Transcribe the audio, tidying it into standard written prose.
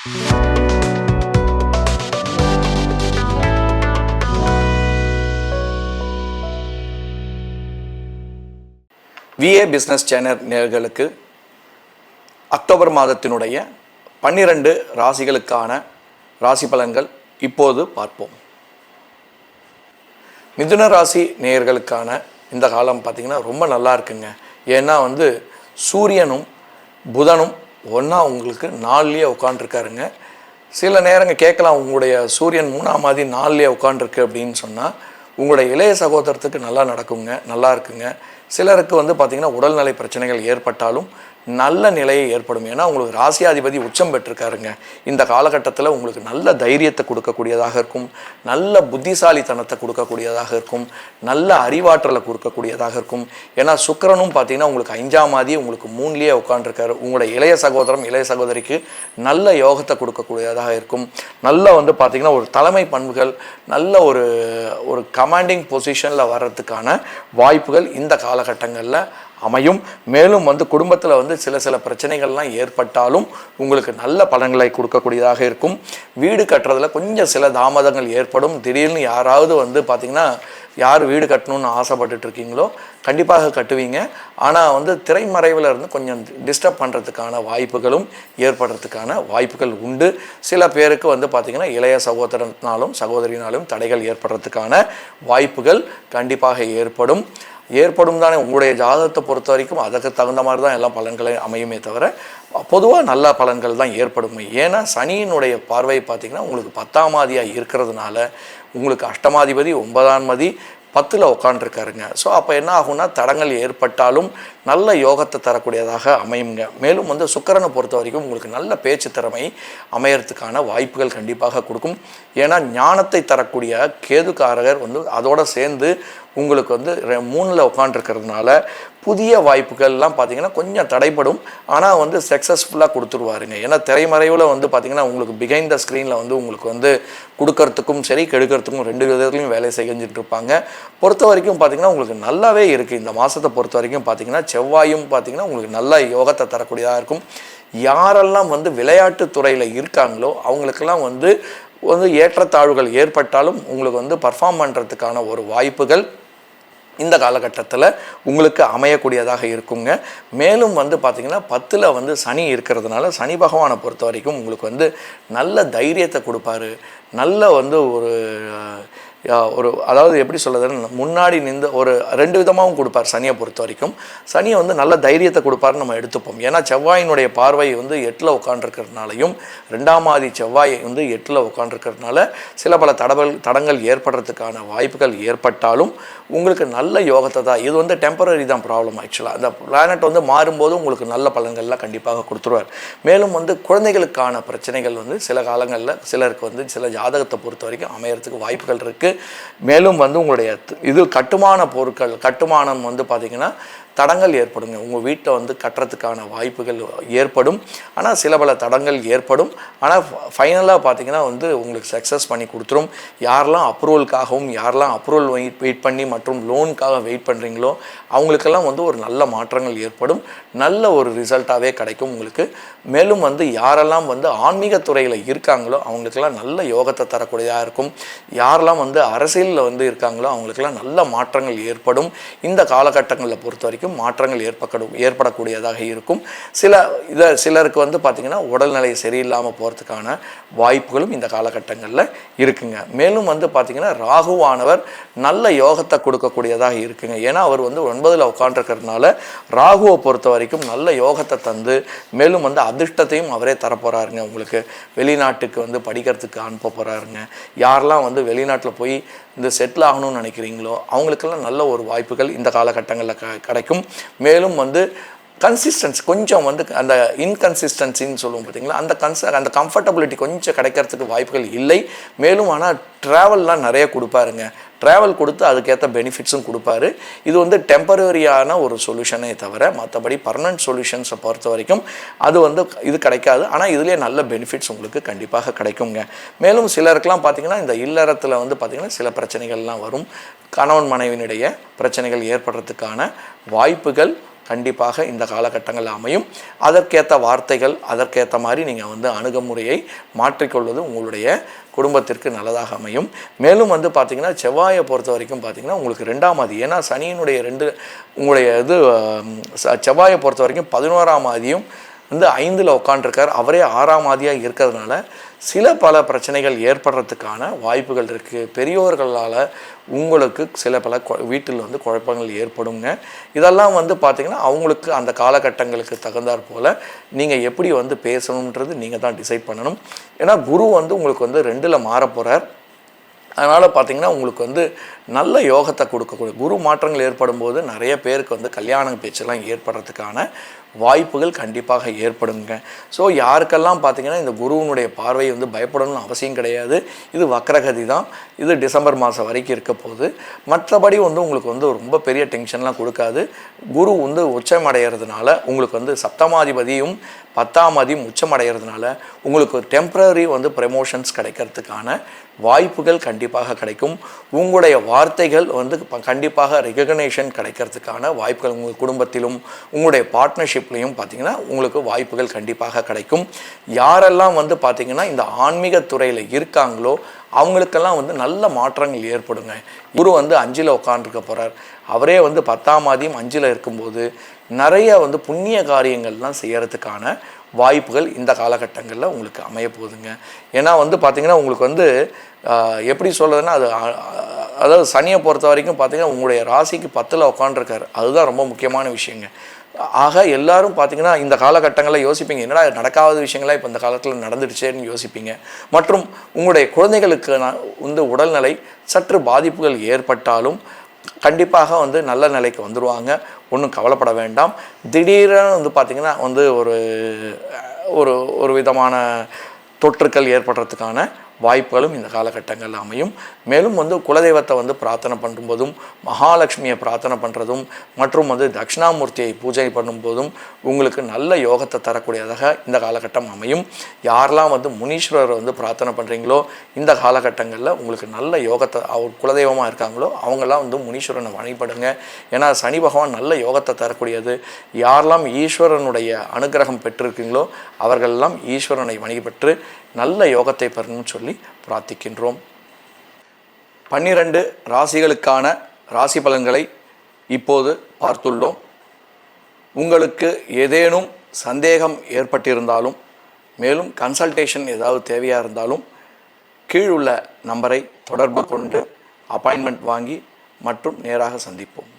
VA business channel நேயர்களுக்கு October மாதத்தினுடைய 12 ராசிகளுக்கான ராசி பலன்கள் இப்போது பார்ப்போம். மிதுன ராசி நேயர்களுக்கான இந்த காலம் பார்த்திங்கன்னா ரொம்ப நல்லா இருக்குங்க. ஏன்னா சூரியனும் புதனும் ஒன்றா உங்களுக்கு 4லேயே உட்காண்ட்ருக்காருங்க. சில நேரங்கள் கேட்கலாம், உங்களுடைய சூரியன் 3ஆம் மாதி 4லேயே உட்காண்ட்ருக்கு அப்படின்னு சொன்னால் உங்களுடைய இளைய சகோதரத்துக்கு நல்லா நடக்குங்க, நல்லா இருக்குங்க. சிலருக்கு பார்த்திங்கன்னா உடல்நலை பிரச்சனைகள் ஏற்பட்டாலும் நல்ல நிலையை ஏற்படும். ஏன்னா உங்களுக்கு ராசியாதிபதி உச்சம் பெற்றிருக்காருங்க. இந்த காலகட்டத்தில் உங்களுக்கு நல்ல தைரியத்தை கொடுக்கக்கூடியதாக இருக்கும், நல்ல புத்திசாலித்தனத்தை கொடுக்கக்கூடியதாக இருக்கும், நல்ல அறிவாற்றலை கொடுக்கக்கூடியதாக இருக்கும். ஏன்னா சுக்கிரனும் பார்த்திங்கன்னா உங்களுக்கு 5ஆம் மாதி உங்களுக்கு 3லேயே உட்காண்டிருக்காரு. உங்களுடைய இளைய சகோதரம் இளைய சகோதரிக்கு நல்ல யோகத்தை கொடுக்கக்கூடியதாக இருக்கும். நல்ல பார்த்திங்கன்னா ஒரு தலைமை பண்புகள், நல்ல ஒரு கமாண்டிங் பொசிஷனில் வர்றதுக்கான வாய்ப்புகள் இந்த காலகட்டங்களில் அமையும். மேலும் குடும்பத்தில் சில பிரச்சனைகள்லாம் ஏற்பட்டாலும் உங்களுக்கு நல்ல பலன்களை கொடுக்கக்கூடியதாக இருக்கும். வீடு கட்டுறதுல கொஞ்சம் சில தாமதங்கள் ஏற்படும். திடீர்னு யாராவது பார்த்திங்கன்னா யார் வீடு கட்டணும்னு ஆசைப்பட்டுட்டு இருக்கீங்களோ கண்டிப்பாக கட்டுவீங்க. ஆனால் திரைமறைவில் இருந்து கொஞ்சம் டிஸ்டர்ப் பண்ணுறதுக்கான வாய்ப்புகளும் ஏற்படுறதுக்கான வாய்ப்புகள் உண்டு. சில பேருக்கு பார்த்திங்கன்னா இளைய சகோதரனாலும் சகோதரினாலும் தடைகள் ஏற்படுறதுக்கான வாய்ப்புகள் கண்டிப்பாக ஏற்படும் தானே. உங்களுடைய ஜாதகத்தை பொறுத்த வரைக்கும் அதற்கு தகுந்த மாதிரி தான் எல்லா பலன்களும் அமையுமே தவிர பொதுவாக நல்ல பலன்கள் தான் ஏற்படும். ஏன்னா சனியினுடைய பார்வை பார்த்திங்கன்னா உங்களுக்கு 10ஆம் மாதியாக இருக்கிறதுனால உங்களுக்கு அஷ்டமாதிபதி 9ஆம் மாதி 10ல் உட்காண்டிருக்காருங்க. ஸோ அப்போ என்ன ஆகும்னா தடங்கள் ஏற்பட்டாலும் நல்ல யோகத்தை தரக்கூடியதாக அமையுங்க. மேலும் சுக்கிரனை பொறுத்த வரைக்கும் உங்களுக்கு நல்ல பேச்சு திறமை அமையறதுக்கான வாய்ப்புகள் கண்டிப்பாக கொடுக்கும். ஏன்னா ஞானத்தை தரக்கூடிய கேதுக்காரகர் அதோடு சேர்ந்து உங்களுக்கு 3ல் உட்காண்டிருக்கிறதுனால புதிய வாய்ப்புகள்லாம் பார்த்திங்கன்னா கொஞ்சம் தடைப்படும். ஆனால் சக்ஸஸ்ஃபுல்லாக கொடுத்துருவாருங்க. ஏன்னா திரைமறைவில் பார்த்திங்கன்னா உங்களுக்கு பிஹைண்ட் த ஸ்க்ரீனில் உங்களுக்கு கொடுக்கறதுக்கும் சரி கெடுக்கிறதுக்கும் 2 விதத்துலையும் வேலை செஞ்சுட்டு இருப்பாங்க. பொறுத்த வரைக்கும் பார்த்திங்கன்னா உங்களுக்கு நல்லாவே இருக்குது. இந்த மாதத்தை பொறுத்த வரைக்கும் பார்த்திங்கன்னா செவ்வாயும் பார்த்திங்கன்னா உங்களுக்கு நல்ல யோகத்தை தரக்கூடியதாக இருக்கும். யாரெல்லாம் விளையாட்டு துறையில் இருக்காங்களோ அவங்களுக்கெல்லாம் ஏற்றத்தாழ்வுகள் ஏற்பட்டாலும் உங்களுக்கு பர்ஃபார்ம் பண்ணுறதுக்கான ஒரு வாய்ப்புகள் இந்த காலகட்டத்தில் உங்களுக்கு அமையக்கூடியதாக இருக்குங்க. மேலும் பார்த்திங்கன்னா 10ல் சனி இருக்கிறதுனால சனி பகவானை பொறுத்த வரைக்கும் உங்களுக்கு நல்ல தைரியத்தை கொடுப்பாரு. நல்ல ஒரு அதாவது எப்படி சொல்லுறதுன்னு முன்னாடி நின்று ஒரு 2 விதமாகவும் கொடுப்பார். சனியை பொறுத்த வரைக்கும் சனியை நல்ல தைரியத்தை கொடுப்பாருன்னு நம்ம எடுத்துப்போம். ஏன்னா செவ்வாயினுடைய பார்வை 8ல் உட்காண்டிருக்கிறதுனாலையும் 2ஆம் மாதி செவ்வாய் 8ல் உட்காண்டிருக்கிறதுனால சில பல தடங்கள் ஏற்படுறதுக்கான வாய்ப்புகள் ஏற்பட்டாலும் உங்களுக்கு நல்ல யோகத்தை தான். இது டெம்பரரி தான் ப்ராப்ளம். ஆக்சுவலாக அந்த பிளானட் மாறும்போது உங்களுக்கு நல்ல பலன்கள்லாம் கண்டிப்பாக கொடுத்துருவார். மேலும் குழந்தைகளுக்கான பிரச்சனைகள் சில காலங்களில் சிலருக்கு சில ஜாதகத்தை பொறுத்த வரைக்கும் அமையறதுக்கு வாய்ப்புகள் இருக்குது. மேலும் உங்களுடைய கட்டுமான பொருட்கள் கட்டுமானம் பார்த்திங்கன்னா தடங்கள் ஏற்படுங்க. உங்கள் வீட்டில் கட்டுறதுக்கான வாய்ப்புகள் ஏற்படும். ஆனால் சில பல தடங்கள் ஏற்படும். ஆனால் ஃபைனலாக பார்த்திங்கன்னா உங்களுக்கு சக்ஸஸ் பண்ணி கொடுத்துரும். யாரெல்லாம் அப்ரூவலுக்காகவும் யாரெல்லாம் அப்ரூவல் வெயிட் பண்ணி மற்றும் லோனுக்காக வெயிட் பண்ணுறீங்களோ அவங்களுக்கெல்லாம் ஒரு நல்ல மாற்றங்கள் ஏற்படும். நல்ல ஒரு ரிசல்ட்டாகவே கிடைக்கும் உங்களுக்கு. மேலும் யாரெல்லாம் ஆன்மீக துறையில் இருக்காங்களோ அவங்களுக்கெல்லாம் நல்ல யோகத்தை தரக்கூடியதாக இருக்கும். யாரெல்லாம் அரசியலில் இருக்காங்களோ அவங்களுக்கெல்லாம் நல்ல மாற்றங்கள் ஏற்படும். இந்த காலகட்டங்களில் பொறுத்த வரைக்கும் மாற்றங்கள் ஏற்படக்கூடியதாக இருக்கும். சிலருக்கு பார்த்திங்கன்னா உடல்நிலை சரியில்லாமல் போகிறதுக்கான வாய்ப்புகளும் இந்த காலகட்டங்களில் இருக்குங்க. மேலும் பார்த்திங்கன்னா ராகுவானவர் நல்ல யோகத்தை கொடுக்கக்கூடியதாக இருக்குங்க. ஏன்னா அவர் 9ல் உட்காண்டிருக்கிறதுனால ராகுவை பொறுத்த வரைக்கும் நல்ல யோகத்தை தந்து மேலும் அதிர்ஷ்டத்தையும் அவரே தரப்போகிறாருங்க. உங்களுக்கு வெளிநாட்டுக்கு படிக்கிறதுக்கு அனுப்ப போகிறாருங்க. யாரெல்லாம் வெளிநாட்டில் போய் செட்டில் ஆகணும்னு நினைக்கிறீங்களோ அவங்களுக்கெல்லாம் நல்ல ஒரு வாய்ப்புகள் இந்த காலகட்டங்களில் கிடைக்கும். மேலும் கன்சிஸ்டன்சி கொஞ்சம் அந்த இன்கன்சிஸ்டன்சின்னு சொல்லுவோம் பார்த்திங்களா, அந்த கம்ஃபர்டபிலிட்டி கொஞ்சம் கிடைக்கிறதுக்கு வாய்ப்புகள் இல்லை. மேலும் ஆனால் ட்ராவல்லாம் நிறைய கொடுப்பாருங்க. ட்ராவல் கொடுத்து அதுக்கேற்ற பெனிஃபிட்ஸும் கொடுப்பாரு. இது டெம்பரரியான ஒரு சொல்யூஷனே தவிர மற்றபடி பர்மனன்ட் சொல்யூஷன்ஸை பொறுத்த வரைக்கும் அது இது கிடைக்காது. ஆனால் இதுலேயே நல்ல பெனிஃபிட்ஸ் உங்களுக்கு கண்டிப்பாக கிடைக்குங்க. மேலும் சிலருக்கெலாம் பார்த்திங்கன்னா இந்த இல்லறத்தில் பார்த்திங்கன்னா சில பிரச்சனைகள்லாம் வரும். கணவன் மனைவியினுடைய பிரச்சனைகள் ஏற்படுறதுக்கான வாய்ப்புகள் கண்டிப்பாக இந்த காலகட்டங்களில் அமையும். அதற்கேற்ற வார்த்தைகள், அதற்கேற்ற மாதிரி நீங்கள் வந்து அணுகுமுறையை மாற்றிக்கொள்வது உங்களுடைய குடும்பத்திற்கு நல்லதாக அமையும். மேலும் வந்து பார்த்திங்கன்னா செவ்வாயை பொறுத்த வரைக்கும் பார்த்திங்கன்னா உங்களுக்கு 2ஆம் ஆதி, ஏன்னா சனியினுடைய உங்களுடைய செவ்வாயை பொறுத்த வரைக்கும் 11ஆம் ஆதியும் வந்து 5ல் உட்காண்டிருக்கார். அவரே 6ஆம் ஆதியாக இருக்கிறதுனால பல பிரச்சனைகள் ஏற்படுறதுக்கான வாய்ப்புகள் இருக்குது. பெரியோர்களால் உங்களுக்கு பல வீட்டில் வந்து குழப்பங்கள் ஏற்படுங்க. இதெல்லாம் வந்து பார்த்திங்கன்னா அவங்களுக்கு அந்த காலகட்டங்களுக்கு தகுந்தாற் போல் நீங்கள் எப்படி வந்து பேசணுன்றது நீங்கள் தான் டிசைட் பண்ணணும். ஏன்னா குரு வந்து உங்களுக்கு வந்து 2ல் மாற போகிறார். அதனால் பார்த்திங்கன்னா உங்களுக்கு வந்து நல்ல யோகத்தை கொடுக்கக்கூடிய குரு மாற்றங்கள் ஏற்படும் போது நிறைய பேருக்கு வந்து கல்யாண பேச்செல்லாம் ஏற்படுறதுக்கான வாய்ப்புகள் கண்டிப்பாக ஏற்படுங்க. ஸோ யாருக்கெல்லாம் பார்த்திங்கன்னா இந்த குருவினுடைய பார்வை வந்து பயப்படணும்னு அவசியம் கிடையாது. இது வக்ரகதி தான். இது டிசம்பர் மாதம் வரைக்கும் இருக்க போகுது. மற்றபடி வந்து உங்களுக்கு வந்து ரொம்ப பெரிய டென்ஷன்லாம் கொடுக்காது. குரு வந்து உச்சமடைகிறதுனால உங்களுக்கு வந்து 7ஆம் 10ஆம் அதியும் உச்சமடைகிறதுனால உங்களுக்கு டெம்பரரி வந்து ப்ரமோஷன்ஸ் கிடைக்கிறதுக்கான வாய்ப்புகள் கண்டிப்பாக கிடைக்கும். உங்களுடைய வார்த்தைகள் வந்து கண்டிப்பாக ரெகக்னேஷன் கிடைக்கிறதுக்கான வாய்ப்புகள் உங்கள் குடும்பத்திலும் உங்களுடைய பார்ட்னர்ஷிப்லேயும் பார்த்திங்கன்னா உங்களுக்கு வாய்ப்புகள் கண்டிப்பாக கிடைக்கும். யாரெல்லாம் வந்து பார்த்திங்கன்னா இந்த ஆன்மீக துறையில் இருக்காங்களோ அவங்களுக்கெல்லாம் வந்து நல்ல மாற்றங்கள் ஏற்படுங்க. குரு வந்து 5ல் உட்காந்துருக்க போகிறார். அவரே வந்து 10ஆம் ஆதியும் 5ல் இருக்கும்போது நிறைய வந்து புண்ணிய காரியங்கள்லாம் செய்கிறதுக்கான வாய்ப்புகள் இந்த காலகட்டங்களில் உங்களுக்கு அமைய போகுதுங்க. ஏன்னா வந்து பார்த்திங்கன்னா உங்களுக்கு வந்து எப்படி சொல்கிறதுன்னா அதாவது சனியை பொறுத்த வரைக்கும் பார்த்திங்கன்னா உங்களுடைய ராசிக்கு 10ல் உட்காந்துருக்காரு. அதுதான் ரொம்ப முக்கியமான விஷயங்க. ஆக எல்லாரும் பார்த்திங்கன்னா இந்த காலகட்டங்களில் யோசிப்பீங்க, என்னடா நடக்காத விஷயங்களாக இப்போ இந்த காலத்தில் நடந்துடுச்சேன்னு யோசிப்பீங்க. மற்றும் உங்களுடைய குழந்தைகளுக்கு வந்து உடல்நிலை சற்று பாதிப்புகள் ஏற்பட்டாலும் கண்டிப்பாக வந்து நல்ல நிலைக்கு வந்துடுவாங்க. ஒன்றும் கவலைப்பட வேண்டாம். திடீரென வந்து பார்த்திங்கன்னா வந்து ஒரு விதமான தொற்றுக்கள் ஏற்படுறதுக்கான வாய்ப்புகளும் இந்த காலகட்டங்களில் அமையும். மேலும் வந்து குலதெய்வத்தை வந்து பிரார்த்தனை பண்ணும்போதும் மகாலட்சுமியை பிரார்த்தனை பண்ணுறதும் மற்றும் வந்து தட்சிணாமூர்த்தியை பூஜை பண்ணும்போதும் உங்களுக்கு நல்ல யோகத்தை தரக்கூடியதாக இந்த காலகட்டம் அமையும். யாரெல்லாம் வந்து முனீஸ்வரரை வந்து பிரார்த்தனை பண்ணுறீங்களோ இந்த காலகட்டங்களில் உங்களுக்கு நல்ல யோகத்தை, அவர் குலதெய்வமாக இருக்காங்களோ அவங்கெல்லாம் வந்து முனீஸ்வரனை வழிபடுங்க. ஏன்னா சனி பகவான் நல்ல யோகத்தை தரக்கூடியது. யாரெல்லாம் ஈஸ்வரனுடைய அனுகிரகம் பெற்றிருக்கீங்களோ அவர்களெல்லாம் ஈஸ்வரனை வழிபட்டு நல்ல யோகத்தை பெறணும்னு சொல்லி பிரார்த்திக்கின்றோம். 12 ராசிகளுக்கான ராசி பலன்களை இப்போது பார்த்துள்ளோம். உங்களுக்கு ஏதேனும் சந்தேகம் ஏற்பட்டிருந்தாலும் மேலும் கன்சல்டேஷன் ஏதாவது தேவையாக இருந்தாலும் கீழுள்ள நம்பரை தொடர்பு கொண்டு அப்பாயின்மெண்ட் வாங்கி மற்றும் நேராக சந்திப்போம்.